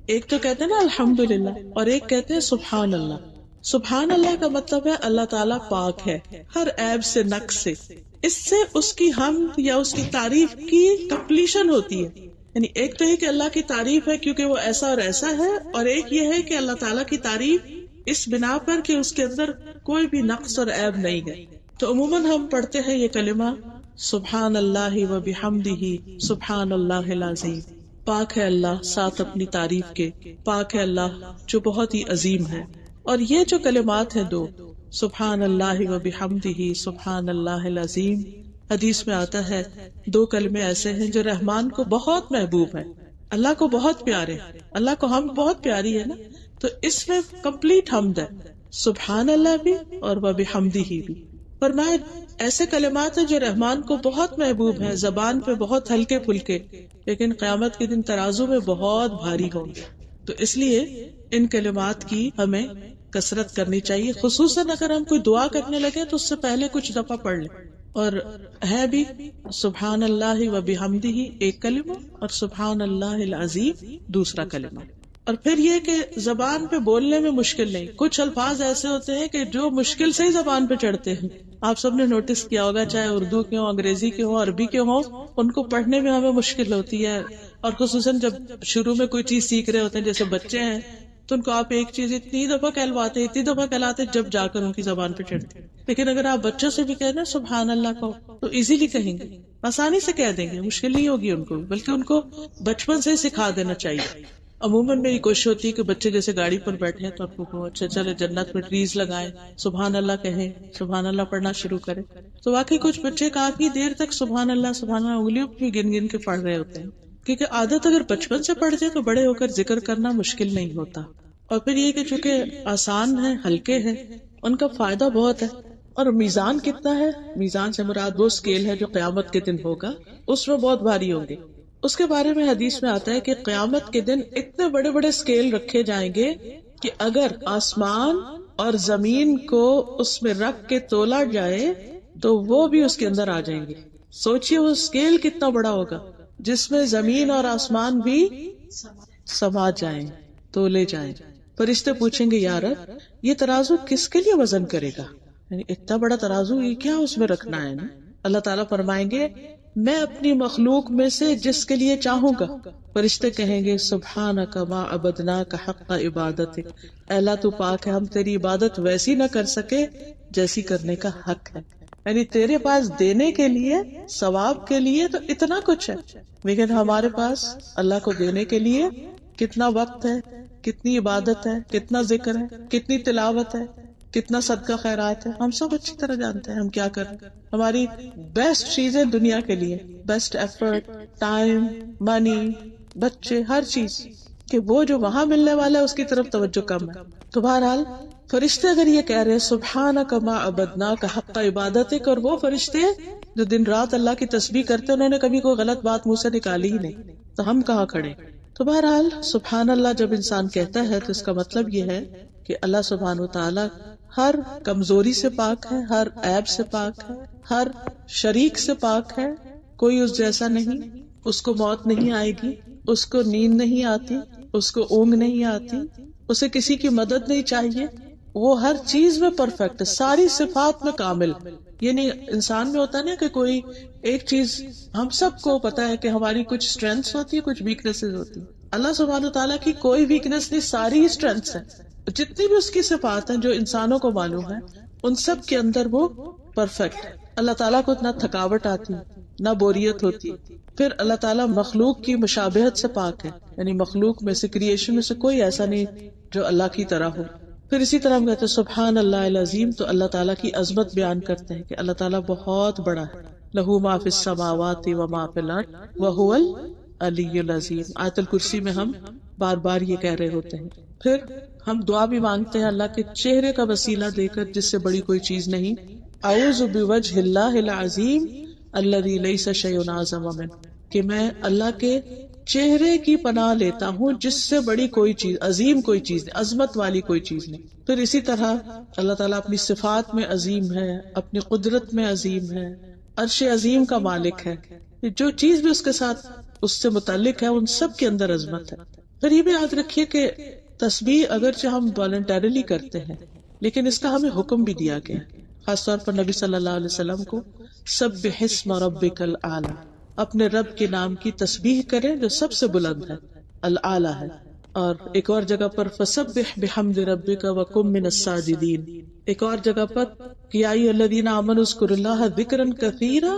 ایک تو کہتے ہیں نا الحمدللہ اور ایک کہتے ہیں سبحان اللہ۔ سبحان اللہ کا مطلب ہے اللہ تعالیٰ پاک ہے ہر عیب سے، نقص سے۔ اس سے اس کی حمد یا اس کی تعریف کی کمپلیشن ہوتی ہے، یعنی ایک تو ہے کہ اللہ کی تعریف ہے کیونکہ وہ ایسا اور ایسا ہے، اور ایک یہ ہے کہ اللہ تعالیٰ کی تعریف اس بنا پر کہ اس کے اندر کوئی بھی نقص اور عیب نہیں ہے۔ تو عموماً ہم پڑھتے ہیں یہ کلمہ سبحان اللہ و بحمدہ سبحان اللہ العظیم، پاک ہے اللہ ساتھ اپنی تعریف کے، پاک ہے اللہ جو بہت ہی عظیم ہے۔ اور یہ جو کلمات ہیں دو، سبحان اللہ و بحمدہ سبحان اللہ العظیم، حدیث میں آتا ہے دو کلمے ایسے ہیں جو رحمان کو بہت محبوب ہیں، اللہ کو بہت پیارے ہیں، اللہ کو حمد بہت پیاری ہے نا، تو اس میں کمپلیٹ حمد ہے، سبحان اللہ بھی اور و بحمدہ بھی۔ فرمایا ایسے کلمات ہیں جو رحمان کو بہت محبوب ہیں، زبان پہ بہت ہلکے پھلکے، لیکن قیامت کے دن ترازو میں بہت بھاری ہوں گے۔ تو اس لیے ان کلمات کی ہمیں کثرت کرنی چاہیے، خصوصاً اگر ہم کوئی دعا کرنے لگے تو اس سے پہلے کچھ دفعہ پڑھ لیں۔ اور ہے بھی سبحان اللہ و بحمدہ ایک کلمہ اور سبحان اللہ العظیم دوسرا کلمہ۔ اور پھر یہ کہ زبان پہ بولنے میں مشکل نہیں، کچھ الفاظ ایسے ہوتے ہیں کہ جو مشکل سے ہی زبان پہ چڑھتے ہیں، آپ سب نے نوٹس کیا ہوگا، چاہے اردو کے ہوں، انگریزی کے ہوں، عربی کے ہوں، ان کو پڑھنے میں ہمیں مشکل ہوتی ہے۔ اور خصوصاً جب شروع میں کوئی چیز سیکھ رہے ہوتے ہیں، جیسے بچے ہیں تو ان کو آپ ایک چیز اتنی دفعہ کہلواتے اتنی دفعہ کہلاتے جب جا کر ان کی زبان پہ چڑھتی، لیکن اگر آپ بچوں سے بھی کہنا سبحان اللہ کو تو ایزیلی کہیں گے، آسانی سے کہہ دیں گے، مشکل نہیں ہوگی ان کو، بلکہ ان کو بچپن سے سکھا دینا چاہیے۔ عموماً میری کوشش ہوتی ہے کہ بچے جیسے گاڑی پر بیٹھے ہیں تو آپ کو اچھا چلے جنت میں ٹریز لگائیں، سبحان اللہ کہیں، سبحان اللہ پڑھنا شروع کریں۔ تو واقعی کچھ بچے کافی دیر تک سبحان اللہ انگلیوں پہ بھی گن گن کے پڑھ رہے ہوتے ہیں، کیونکہ عادت اگر بچپن سے پڑھ جائے تو بڑے ہو کر ذکر کرنا مشکل نہیں ہوتا۔ اور پھر یہ کہ چونکہ آسان ہے، ہلکے ہیں، ان کا فائدہ بہت ہے۔ اور میزان کتنا ہے؟ میزان سے مراد وہ اسکیل ہے جو قیامت کے دن ہوگا، اس میں بہت بھاری ہوں گے۔ اس کے بارے میں حدیث میں آتا ہے کہ قیامت کے دن اتنے بڑے بڑے اسکیل رکھے جائیں گے کہ اگر آسمان اور زمین کو اس میں رکھ کے تولا جائے تو وہ بھی اس کے اندر آ جائیں گے۔ سوچئے وہ اسکیل کتنا بڑا ہوگا جس میں زمین اور آسمان بھی سما جائیں، تولے جائیں۔ فرشتے پوچھیں گے یا رب یہ ترازو کس کے لیے وزن کرے گا، یعنی اتنا بڑا ترازو یہ کیا اس میں رکھنا ہے نا؟ اللہ تعالیٰ فرمائیں گے میں اپنی مخلوق میں سے جس کے لیے چاہوں گا. فرشتے کہیں گے سبحانک ما عبدناک حق عبادتک، اے اللہ تو پاک ہے، ہم تیری عبادت ویسی نہ کر سکے جیسی کرنے کا حق ہے. یعنی تیرے پاس دینے کے لیے، ثواب کے لیے تو اتنا کچھ ہے، لیکن ہمارے پاس اللہ کو دینے کے لیے کتنا وقت ہے، کتنی عبادت ہے، کتنا ذکر ہے، کتنی تلاوت ہے، کتنا صدقہ خیرات ہے، ہم سب اچھی طرح جانتے ہیں ہم کیا کریں. ہماری بیسٹ چیزیں دنیا کے لیے، بیسٹ ایفرٹ، ٹائم، منی، بچے، ہر چیز، کہ وہ جو وہاں ملنے والا ہے اس کی طرف توجہ کم ہے. تو بہرحال فرشتے اگر یہ کہہ رہے سبحانک ما عبدناک حق عبادتک، اور وہ فرشتے جو دن رات اللہ کی تسبیح کرتے انہوں نے کبھی کوئی غلط بات منہ سے نکالی ہی نہیں، تو ہم کہاں کھڑے. تو بہرحال سبحان اللہ جب انسان کہتا ہے تو اس کا مطلب یہ ہے کہ اللہ سبحانہ وتعالی ہر کمزوری سے پاک ہے، ہر عیب سے پاک ہے، ہر شریک سے پاک ہے، کوئی اس جیسا نہیں، اس کو موت نہیں آئے گی، اس کو نیند نہیں آتی، اس کو اونگ نہیں آتی، اسے کسی کی مدد نہیں چاہیے، وہ ہر چیز میں پرفیکٹ ہے، ساری صفات میں کامل. یعنی انسان میں ہوتا ہے نا کہ کوئی ایک چیز، ہم سب کو پتا ہے کہ ہماری کچھ اسٹرینتھس ہوتی ہے، کچھ ویکنیسز ہوتی ہیں. اللہ سبحانہ تعالیٰ کی کوئی ویکنیس نہیں، ساری ہی اسٹرینتھس ہیں. جتنی بھی اس کی صفات ہیں جو انسانوں کو معلوم ہے ان سب کے اندر وہ پرفیکٹ ہے. اللہ تعالیٰ کو نہ تھکاوٹ آتی، نہ بوریت ہوتی. پھر اللہ تعالیٰ مخلوق کی مشابہت سے پاک ہے، یعنی مخلوق میں سے، کریشن میں سے کوئی ایسا نہیں جو اللہ کی طرح ہو. پھر اسی طرح ہم کہتے ہیں سبحان اللہ العظیم، تو اللہ تعالیٰ کی عظمت بیان کرتے ہیں کہ اللہ تعالیٰ بہت بڑا ہے. لہو ما فی السماوات و ما فی الارض وہو العلی العظیم. آیت الکرسی میں ہم بار بار یہ کہہ رہے ہوتے ہیں. پھر ہم دعا بھی مانگتے ہیں اللہ کے چہرے کا وسیلہ دے کر جس سے بڑی کوئی چیز نہیں. اعوذ بوجہ اللہ العظیم الذی لیس شیء اعظم منہ، کہ میں اللہ کے چہرے کی پناہ لیتا ہوں جس سے بڑی کوئی چیز، عظیم کوئی چیز نہیں، عظمت والی کوئی چیز نہیں. پھر اسی طرح اللہ تعالیٰ اپنی صفات میں عظیم ہے، اپنی قدرت میں عظیم ہے، عرش عظیم کا مالک ہے. جو چیز بھی اس کے ساتھ اس سے متعلق ہے ان سب کے اندر عظمت ہے. پھر یہ بھی یاد رکھیے کہ تسبیح اگرچہ ہم والنٹریلی کرتے ہیں لیکن اس کا ہمیں حکم بھی دیا گیا، خاص طور پر نبی صلی اللہ علیہ وسلم کو سبح اسم ربک الاعلی، اپنے رب کے نام کی تسبیح کریں جو سب سے بلند ہے، الاعلی ہے. اور ایک اور جگہ پر فسبح بحمد ربک وکن من الساجدین. ایک اور جگہ پر یا ایھا الذین آمنوا اذکروا اللہ ذکرا کثیرا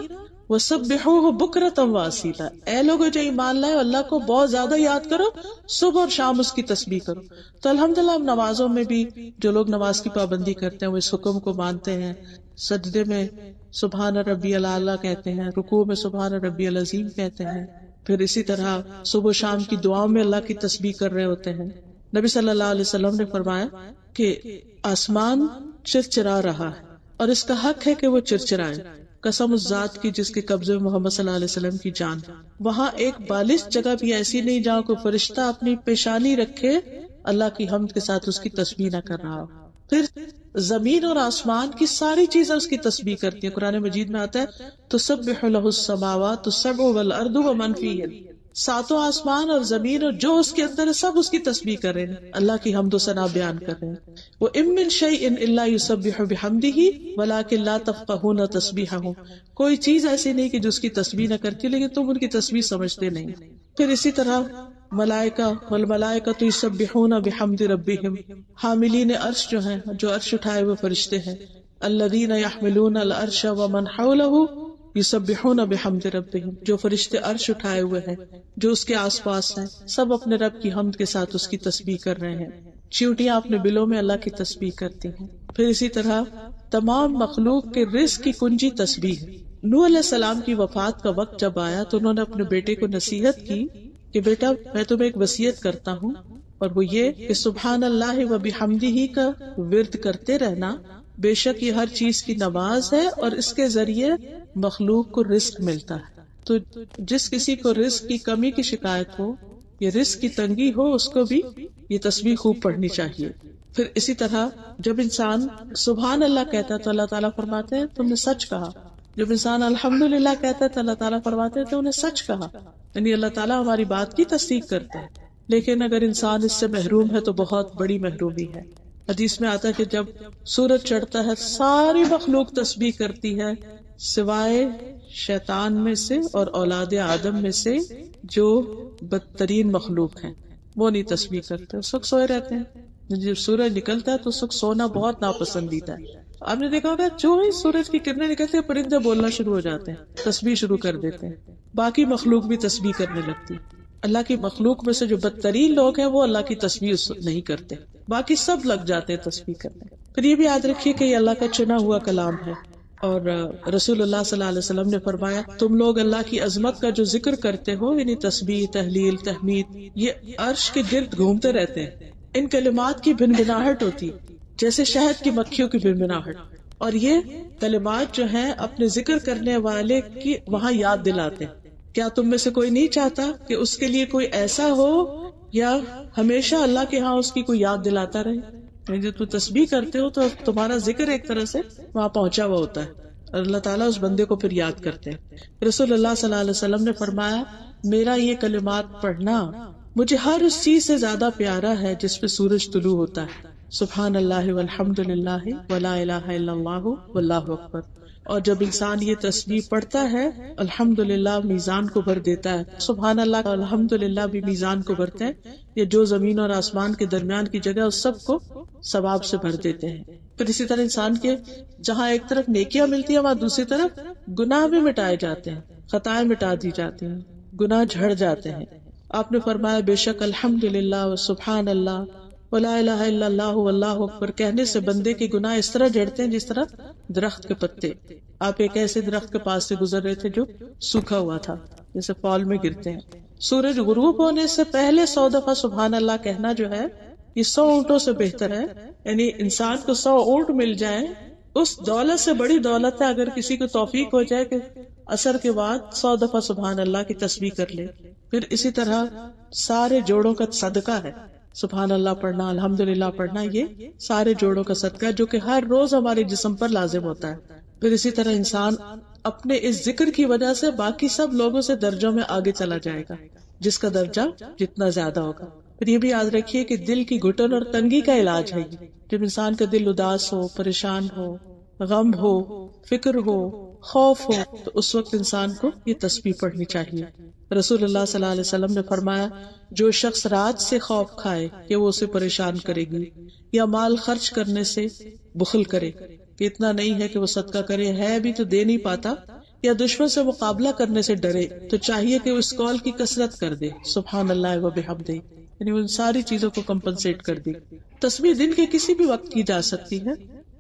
وسبحوہ بکرۃ واصیلا. اے لوگو جو ایمان لائے اللہ کو بہت زیادہ یاد کرو، صبح اور شام اس کی تسبیح کرو. تو الحمدللہ ہم نمازوں میں بھی جو لوگ نماز کی پابندی کرتے ہیں وہ اس حکم کو مانتے ہیں. سجدے میں سبحان ربی الاعلیٰ کہتے ہیں، رکوع میں سبحان ربی العظیم کہتے ہیں. پھر اسی طرح صبح و شام کی دعاؤں میں اللہ کی تسبیح کر رہے ہوتے ہیں. نبی صلی اللہ علیہ وسلم نے فرمایا کہ آسمان چرچرا رہا ہے اور اس کا حق ہے کہ وہ چرچرائے. قسم اس ذات کی جس کے قبضے میں محمد صلی اللہ علیہ وسلم کی جان. وہاں ایک بالش جگہ بھی ایسی نہیں جہاں کوئی فرشتہ اپنی پیشانی رکھے اللہ کی حمد کے ساتھ اس کی تسبیح نہ کر رہا ہو. پھر زمین اور آسمان کی ساری چیزیں اس کی تسبیح کرتی ہیں. قرآن مجید میں آتا ہے تسبح لہ السماوات السبع والارض ومن فیہن، ساتوں آسمان اور زمین اور جو اس کے اندر ہے سب اس کی تسبیح کر رہے ہیں، اللہ کی حمد و ثنا بیان کر رہے ہیں. وَإِن مِّن شَيْءٍ إِلَّا يُسَبِّحُ بِحَمْدِهِ وَلَٰكِن لَّا تَفْقَهُونَ تَسْبِيحَهُمْ. کوئی چیز ایسی نہیں کہ جو اس کی تسبیح نہ کرتی لیکن تم ان کی تسبیح سمجھتے نہیں. پھر اسی طرح ملائکہ والملائکۃ یسبحون بحمد ربہم، حاملین عرش جو ہیں، جو عرش اٹھائے ہوئے فرشتے ہیں، الذین یحملون العرش ومن حولہ یسبحون بحمد ربہم، جو فرشتے عرش اٹھائے ہوئے ہیں، جو اس کے آس پاس ہیں، سب اپنے رب کی حمد کے ساتھ اس کی تسبیح کر رہے ہیں. چیونٹیاں اپنے بلوں میں اللہ کی تسبیح کرتی ہیں. پھر اسی طرح تمام مخلوق کے رزق کی کنجی تسبیح ہے. نوح علیہ السلام کی وفات کا وقت جب آیا تو انہوں نے اپنے بیٹے کو نصیحت کی کہ بیٹا میں تمہیں ایک وصیت کرتا ہوں، اور وہ یہ کہ سبحان اللہ و بحمدہ کا ورد کرتے رہنا. بے شک یہ ہر چیز کی نماز ہے اور اس کے ذریعے مخلوق کو رزق ملتا ہے. تو جس کسی کو رزق کی کمی کی شکایت ہو یا رزق کی تنگی ہو اس کو بھی یہ تسبیح خوب پڑھنی چاہیے. پھر اسی طرح جب انسان سبحان اللہ کہتا ہے تو اللہ تعالیٰ فرماتے ہیں تم نے سچ کہا. جب انسان الحمدللہ کہتا ہے تو اللہ تعالیٰ فرماتے ہیں تو انہیں سچ کہا. یعنی اللہ تعالیٰ ہماری بات کی تصدیق کرتے ہیں. لیکن اگر انسان اس سے محروم ہے تو بہت بڑی محرومی ہے. حدیث میں آتا ہے کہ جب سورج چڑھتا ہے ساری مخلوق تسبیح کرتی ہے سوائے شیطان میں سے اور اولاد آدم میں سے جو بدترین مخلوق ہیں وہ نہیں تسبیح کرتے، اس وقت سوئے رہتے ہیں. جب سورج نکلتا ہے تو اس وقت سونا بہت ناپسندیدہ ہے. آپ نے دیکھا ہوگا جو ہی سورج کی کرنیں نکلتی ہیں پرندے بولنا شروع ہو جاتے ہیں، تسبیح شروع کر دیتے ہیں، باقی مخلوق بھی تسبیح کرنے لگتی. اللہ کی مخلوق میں سے جو بدترین لوگ ہیں وہ اللہ کی تسبیح نہیں کرتے، باقی سب لگ جاتے ہیں تسبیح کرنے. پھر یہ بھی یاد رکھیے کہ یہ اللہ کا چنا ہوا کلام ہے، اور رسول اللہ صلی اللہ علیہ وسلم نے فرمایا تم لوگ اللہ کی عظمت کا جو ذکر کرتے ہو، یعنی تسبیح، تحلیل، تحمید، یہ عرش کے گرد گھومتے رہتے ہیں. ان کلمات کی بنبناہٹ ہوتی جیسے شہد کی مکھیوں کی بنبناہٹ، اور یہ کلمات جو ہیں اپنے ذکر کرنے والے کی وہاں یاد دلاتے ہیں. کیا تم میں سے کوئی نہیں چاہتا کہ اس کے لیے کوئی ایسا ہو یا ہمیشہ اللہ کے ہاں اس کی کوئی یاد دلاتا رہے؟ جب تم تسبیح کرتے ہو تو تمہارا ذکر ایک طرح سے وہاں پہنچا ہوا ہوتا ہے اور اللہ تعالیٰ اس بندے کو پھر یاد کرتے ہیں. رسول اللہ صلی اللہ علیہ وسلم نے فرمایا میرا یہ کلمات پڑھنا مجھے ہر اس چیز سے زیادہ پیارا ہے جس پہ سورج طلوع ہوتا ہے. سبحان اللہ والحمد للہ ولا الہ الا اللہ واللہ اکبر. اور جب انسان یہ تسبیح پڑھتا ہے الحمدللہ میزان کو بھر دیتا ہے. سبحان اللہ الحمدللہ بھی میزان کو بھرتے ہیں. یہ جو زمین اور آسمان کے درمیان کی جگہ اس سب کو ثواب سے بھر دیتے ہیں. پھر اسی طرح انسان کے جہاں ایک طرف نیکیاں ملتی ہیں وہاں دوسری طرف گناہ بھی مٹائے جاتے ہیں، خطائیں مٹا دی جاتی ہیں، گناہ جھڑ جاتے ہیں. آپ نے فرمایا بے شک الحمدللہ و سبحان اللہ ولا الہ الا اللہ واللہ اکبر کہنے سے بندے کے گناہ اس طرح جھڑتے ہیں جس طرح درخت کے پتے. آپ ایک ایسے درخت کے پاس سے گزر رہے تھے جو سوکھا ہوا تھا، جیسے فال میں گرتے ہیں. سورج غروب ہونے سے پہلے 100 دفعہ سبحان اللہ کہنا جو ہے یہ 100 اونٹوں سے بہتر ہے. یعنی انسان کو 100 اونٹ مل جائیں اس دولت سے بڑی دولت ہے اگر کسی کو توفیق ہو جائے کہ عصر کے بعد 100 دفعہ سبحان اللہ کی تسبیح کر لے. پھر اسی طرح سارے جوڑوں کا صدقہ ہے سبحان اللہ پڑھنا، الحمدللہ پڑھنا، یہ سارے جوڑوں کا صدقہ جو کہ ہر روز ہمارے جسم پر لازم ہوتا ہے. پھر اسی طرح انسان اپنے اس ذکر کی وجہ سے باقی سب لوگوں سے درجوں میں آگے چلا جائے گا، جس کا درجہ جتنا زیادہ ہوگا. پھر یہ بھی یاد رکھیے کہ دل کی گھٹن اور تنگی کا علاج ہے یہ. جب انسان کا دل اداس ہو، پریشان ہو، غم ہو، فکر ہو، خوف ہو، تو اس وقت انسان کو یہ تسبیح پڑھنی چاہیے. رسول اللہ صلی اللہ علیہ وسلم نے فرمایا جو شخص رات سے خوف کھائے کہ وہ اسے پریشان کرے گی، یا مال خرچ کرنے سے بخل کرے کہ اتنا نہیں ہے کہ وہ صدقہ کرے، ہے بھی تو دے نہیں پاتا، یا دشمن سے مقابلہ کرنے سے ڈرے، تو چاہیے کہ وہ اس قول کی کثرت کر دے سبحان اللہ و بحمدہ، یعنی ان ساری چیزوں کو کمپنسیٹ کر دی. تسبیح دن کے کسی بھی وقت کی جا سکتی ہے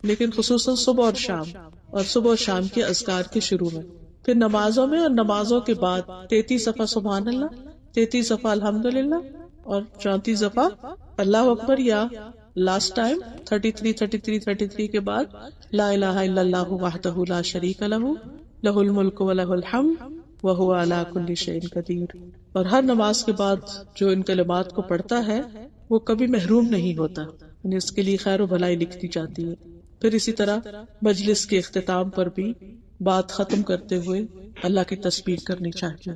لیکن خصوصاً صبح اور شام، اور صبح اور شام کے اذکار کے شروع میں. پھر نمازوں میں اور نمازوں کے بعد 33 دفعہ سبحان اللہ، 33 دفعہ الحمدللہ اور 34 دفعہ اللہ اکبر، یا لاسٹ ٹائم 33 کے بعد لا الہ الا اللہ وحدہ لا شریک لہ لہ الملک ولہ الحمد وہو علی کل شیء قدیر. اور ہر نماز کے بعد جو ان کلمات کو پڑھتا ہے وہ کبھی محروم نہیں ہوتا، یعنی اس کے لیے خیر و بھلائی لکھتی جاتی ہے. پھر اسی طرح مجلس کے اختتام پر بھی بات ختم کرتے ہوئے اللہ کی تسبیح کرنی چاہیے.